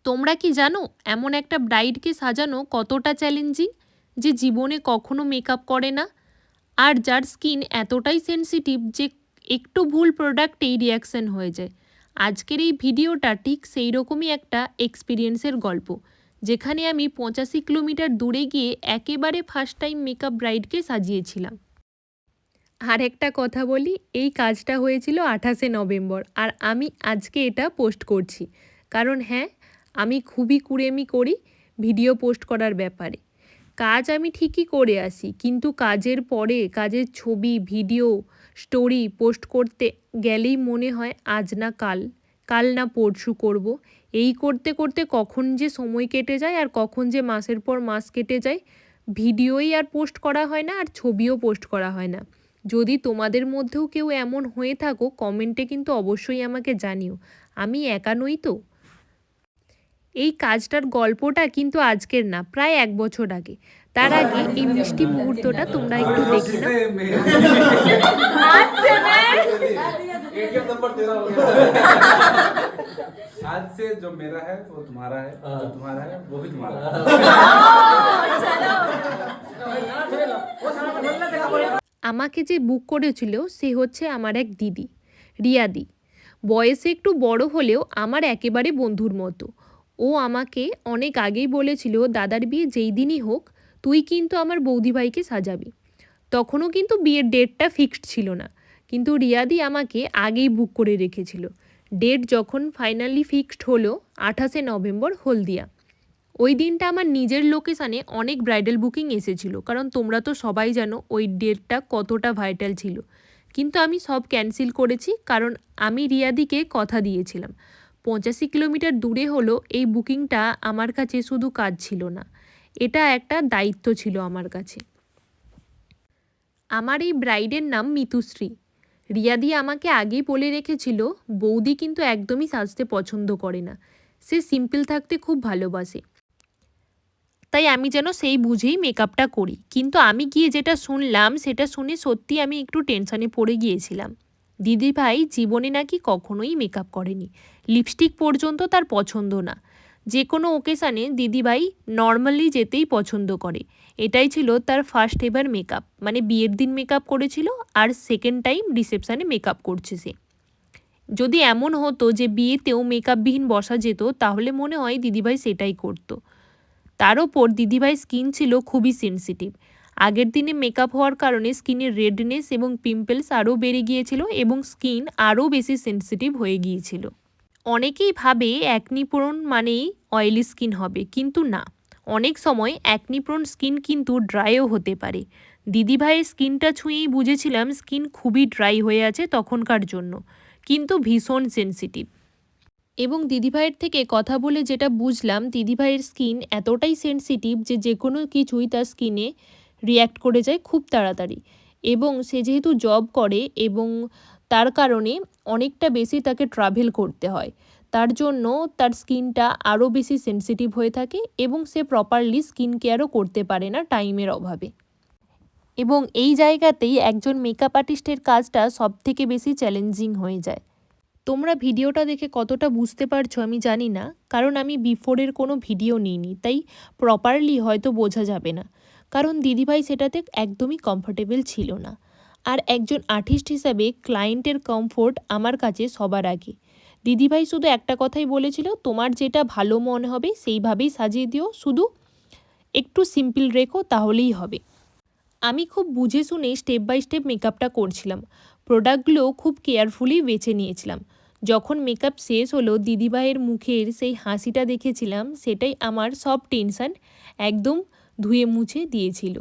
তোমরা কি জানো এমন একটা ব্রাইডকে সাজানো কতটা চ্যালেঞ্জিং, যে জীবনে কখনো মেকআপ করে না আর যার স্কিন এতটাই সেনসিটিভ যে একটু ভুল প্রোডাক্টেই রিয়াকশন হয়ে যায়। আজকের এই ভিডিওটা ঠিক সেই রকমই একটা এক্সপিরিয়েন্সের গল্প, যেখানে আমি 85 কিলোমিটার দূরে গিয়ে একেবারে ফার্স্ট টাইম মেকআপ ব্রাইডকে সাজিয়েছিলাম। আর একটা কথা বলি, এই কাজটা হয়েছিল 28 নভেম্বর, আর আমি আজকে এটা পোস্ট করছি কারণ হ্যাঁ, আমি খুবই কুড়েমি করি ভিডিও পোস্ট করার ব্যাপারে। কাজ আমি ঠিকই করে আসি, কিন্তু কাজের পরে কাজের ছবি, ভিডিও, স্টোরি পোস্ট করতে গেলেই মনে হয় আজ না কাল, কাল না পরশু করব। এই করতে করতে কখন যে সময় কেটে যায় আর কখন যে মাসের পর মাস কেটে যায়, ভিডিওই আর পোস্ট করা হয় না আর ছবিও পোস্ট করা হয় না। যদি তোমাদের মধ্যেও কেউ এমন হয়ে থাকো, কমেন্টে কিন্তু অবশ্যই আমাকে জানিও, আমি একা নই তো। এই কাজটার গল্পটা কিন্তু আজকের না, প্রায় 1 বছর আগে। তার আগে এই মিষ্টি মুহূর্তটা তোমরা একটু দেখে নাও। एटीएम नंबर तेरा हो गया। आज से जो मेरा है वो तुम्हारा है, जो तुम्हारा है वो भी तुम्हारा है। আমাকে যে বুক করেছিল সে হচ্ছে আমার এক দিদি, রিয়াদি। বয়সে একটু বড় হলেও আমার একেবারে বন্ধুর মতো। ও আমাকে অনেক আগেই বলেছিল, দাদার বিয়ে যেই দিনই হোক তুই কিন্তু আমার বৌদিভাইকে সাজাবি। তখনও কিন্তু বিয়ের ডেটটা ফিক্সড ছিল না, কিন্তু রিয়াদি আমাকে আগেই বুক করে রেখেছিল। ডেট যখন ফাইনালি ফিক্সড হলো 28 নভেম্বর, হলদিয়া। ওই দিনটা আমার নিজের লোকেশানে অনেক ব্রাইডাল বুকিং এসেছিলো, কারণ তোমরা তো সবাই জানো ওই ডেটটা কতটা ভাইটাল ছিল। কিন্তু আমি সব ক্যান্সেল করেছি, কারণ আমি রিয়াদিকে কথা দিয়েছিলাম। 85 কিলোমিটার দূরে হলো এই বুকিংটা আমার কাছে শুধু কাজ ছিল না, এটা একটা দায়িত্ব ছিল আমার কাছে। আমার এই ব্রাইডের নাম মিতুশ্রী। রিয়াদি আমাকে আগেই বলে রেখেছিল, বৌদি কিন্তু একদমই সাজতে পছন্দ করে না, সে সিম্পল থাকতে খুব ভালোবাসে। তাই আমি যেন সেই বুঝেই মেকআপটা করি। কিন্তু আমি গিয়ে যেটা শুনলাম সেটা শুনে সত্যি আমি একটু টেনশানে পড়ে গিয়েছিলাম। দিদিভাই জীবনে নাকি কখনোই মেকআপ করেনি, লিপস্টিক পর্যন্ত তার পছন্দ না। যে কোনো ওকেশানে দিদিভাই নর্মালি যেতেই পছন্দ করে। এটাই ছিল তার ফার্স্ট এভার মেকআপ, মানে বিয়ের দিন মেকআপ করেছিল আর সেকেন্ড টাইম রিসেপশানে মেকআপ করছে সে। যদি এমন হতো যে বিয়েতেও মেকআপবিহীন বসা যেত, তাহলে মনে হয় দিদিভাই সেটাই করতো। তার ওপর দিদিভাই স্কিন ছিল খুবই সেনসিটিভ। আগের দিনে মেকআপ হওয়ার কারণে স্কিনের রেডনেস এবং পিম্পলস আরও বেড়ে গিয়েছিল এবং স্কিন আরও বেশি সেনসিটিভ হয়ে গিয়েছিল। অনেকেই ভাবে অ্যাকনি প্রোন মানেই অয়েলি স্কিন হবে, কিন্তু না। অনেক সময় অ্যাকনি প্রোন স্কিন কিন্তু ড্রাইও হতে পারে। দিদিভাইয়ের স্কিনটা ছুঁয়েই বুঝেছিলাম স্কিন খুবই ড্রাই হয়ে আছে তখনকার জন্য, কিন্তু ভীষণ সেনসিটিভ। এবং দিদিভাইয়ের থেকে কথা বলে যেটা বুঝলাম, দিদিভাইয়ের স্কিন এতটাই সেনসিটিভ যে যে কোনো কিছুই তার স্কিনে রিয়্যাক্ট করে যায় খুব তাড়াতাড়ি। এবং সে যেহেতু জব করে এবং তার কারণে অনেকটা বেশি তাকে ট্রাভেল করতে হয়, তার জন্য তার স্কিনটা আরও বেশি সেনসিটিভ হয়ে থাকে এবং সে প্রপারলি স্কিন কেয়ারও করতে পারে না টাইমের অভাবে। এবং এই জায়গাতেই একজন মেকআপ আর্টিস্টের কাজটা সবথেকে বেশি চ্যালেঞ্জিং হয়ে যায়। তোমরা ভিডিওটা দেখে কতটা বুঝতে পারছো আমি জানি না, কারণ আমি বিফোরের কোনো ভিডিও নিইনি, তাই প্রপারলি হয়তো বোঝা যাবে না। কারণ দিদিভাই সেটাতে একদমই কমফোর্টেবল ছিল না। আর একজন আর্টিস্ট হিসাবে ক্লায়েন্টের কমফোর্ট আমার কাছে সবার আগে। দিদিভাই শুধু একটা কথাই বলেছিল, তোমার যেটা ভালো মনে হবে সেইভাবেই সাজিয়ে দিও, শুধু একটু সিম্পল রেখো তাহলেই হবে। আমি খুব বুঝে শুনে স্টেপ বাই স্টেপ মেকআপটা করছিলাম। প্রোডাক্টগুলো খুব কেয়ারফুলি বেছে নিয়েছিলাম। যখন মেকআপ শেষ হলো, দিদিভাইয়ের মুখের সেই হাসিটা দেখেছিলাম, সেটাই আমার সব টেনশন একদম ধুয়ে মুছে দিয়েছিল।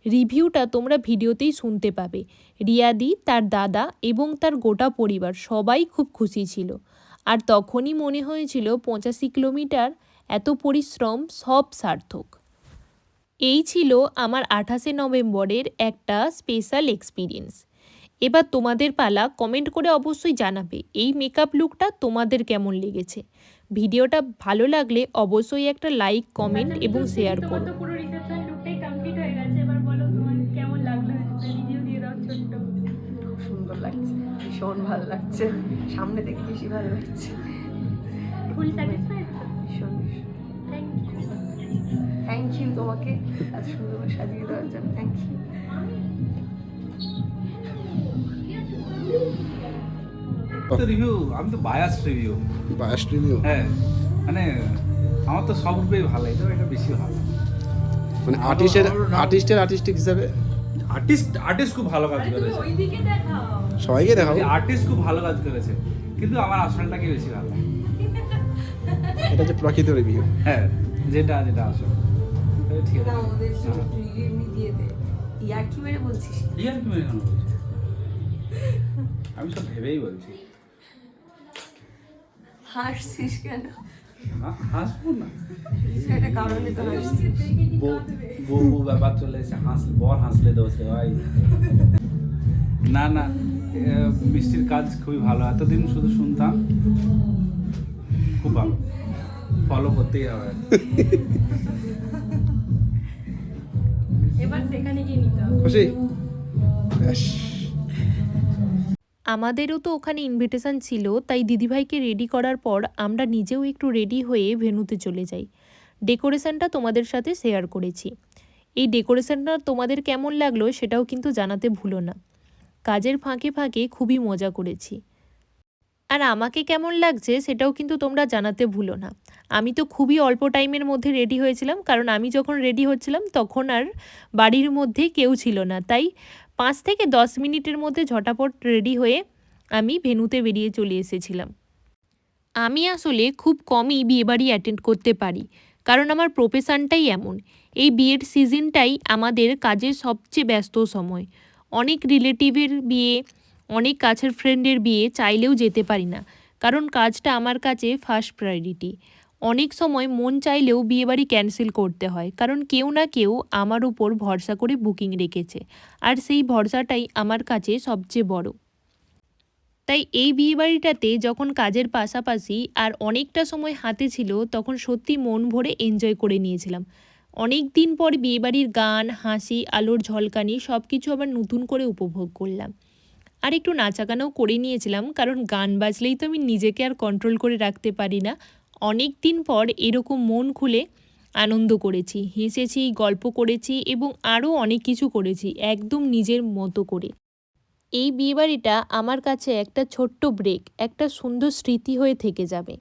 রিভিউটা তোমরা ভিডিওতেই শুনতে পাবে। রিয়াদি, তার দাদা এবং তার গোটা পরিবার সবাই খুব খুশি ছিল। আর তখনই মনে হয়েছিল 85 কিলোমিটার এত পরিশ্রম সব সার্থক। এই ছিল আমার 28 নভেম্বরের একটা স্পেশাল এক্সপিরিয়েন্স। এবার তোমাদের পালা, কমেন্ট করে অবশ্যই জানাবে এই মেকআপ লুকটা তোমাদের কেমন লেগেছে। ভিডিওটা ভালো লাগলে অবশ্যই একটা লাইক, কমেন্ট এবং শেয়ার করো। পুরো রিসেপশন লুকটাই কমপ্লিট হয়ে গেছে। এবার বলো তোমার কেমন লাগলো, রিভিউ দিয়ে দাও ছোট্ট। খুব সুন্দর লাগছে, ভীষণ ভালো লাগছে, সামনে থেকে বেশি ভালো লাগছে, ফুল স্যাটিসফাইড? ভীষণ ইউ তোমাকে এত সুন্দর করে সাজিয়ে দেওয়ার জন্য, থ্যাংক ইউ। তো রিভিউ আমি তো বায়াস রিভিউ। বায়াস রিভিউ হ্যাঁ মানে আমার তো সব রূপেই ভালো লাগে, তবে এটা বেশি ভালো। মানে আর্টিস্টিক হিসাবে আর্টিস্ট খুব ভালো কাজ করেছে, ওইদিকে দেখাও। সবাইকে দেখাবো। আর্টিস্ট খুব ভালো কাজ করেছে, কিন্তু আমার আসলটাকে বেশি ভালো লাগে। এটা হচ্ছে প্রকৃত রিভিউ। হ্যাঁ যেটা আসল ঠিক আছে। না ওদের হ্যাঁ। এমনি দিয়ে দে, ইয়ার কি মেরে বলছিস? ইয়ার কি মেরে কেন বলছি? আমি সব ভেবেই বলছি। হাসছিস কেন? হাসবো না, সেটা কারণে তো হাসছিস। বউ ব্যাপার চলে এসে বর হাসলে দোষ রে ভাই। না না, মিষ্টির কাজ খুবই ভালো, এতদিন শুধু শুনতাম, খুব ভালো, ফলো করতেই হবে। এবার সেখানে গিয়ে নিতে হবে। খুশি? ব্যাস। আমাদেরও তো ওখানে ইনভিটেশন ছিল, তাই দিদিভাইকে রেডি করার পর আমরা নিজেও একটু রেডি হয়ে ভেন্যুতে চলে যাই। ডেকোরেশনটা তোমাদের সাথে শেয়ার করেছি। এই ডেকোরেশনটা তোমাদের কেমন লাগলো সেটাও কিন্তু জানাতে ভুলো না। কাজের ফাঁকে ফাঁকে খুবই মজা করেছি। আর আমাকে কেমন লাগছে সেটাও কিন্তু তোমরা জানাতে ভুলো না। আমি তো খুবই অল্প টাইমের মধ্যে রেডি হয়েছিলাম, কারণ আমি যখন রেডি হচ্ছিলাম তখন আর বাড়ির মধ্যে কেউ ছিল না, তাই 5 থেকে 10 মিনিটের মধ্যে ঝটাপট রেডি হয়ে আমি ভেন্যুতে বেরিয়ে চলে এসেছিলাম। আমি আসলে খুব কমই বিয়েবাড়ি অ্যাটেন্ড করতে পারি, কারণ আমার প্রফেশনটাই এমন। এই বিয়ের সিজনটাই আমাদের কাজের সবচেয়ে ব্যস্ত সময়। অনেক রিলেটিভের বিয়ে, অনেক কাছের ফ্রেন্ডের বিয়ে চাইলেও যেতে পারি না, কারণ কাজটা আমার কাছে ফার্স্ট প্রায়োরিটি। অনেক সময় মন চাইলেও বিয়েবাড়ি ক্যান্সেল করতে হয়, কারণ কেউ না কেউ আমার উপর ভরসা করে বুকিং রেখেছে, আর সেই ভরসাটাই আমার কাছে সবচেয়ে বড়। তাই এই বিয়েবাড়িটাতে যখন কাজের পাশাপাশি আর অনেকটা সময় হাতে ছিল, তখন সত্যি মন ভরে এনজয় করে নিয়েছিলাম। অনেক দিন পর বিয়েবাড়ির গান, হাসি, আলোর ঝলকানি সব কিছু আবার নতুন করে উপভোগ করলাম। আর একটু নাচাগানাও করে নিয়েছিলাম, কারণ গান বাজলেই তো আমি নিজেকে আর কন্ট্রোল করে রাখতে পারি না। অনেক দিন পর এরকম মন খুলে আনন্দ করেছি, হেসেছি, গল্প করেছি এবং আরও অনেক কিছু করেছি একদম নিজের মতো করে। এই বিয়েবাড়িটা আমার কাছে একটা ছোট্ট ব্রেক, একটা সুন্দর স্মৃতি হয়ে থেকে যাবে।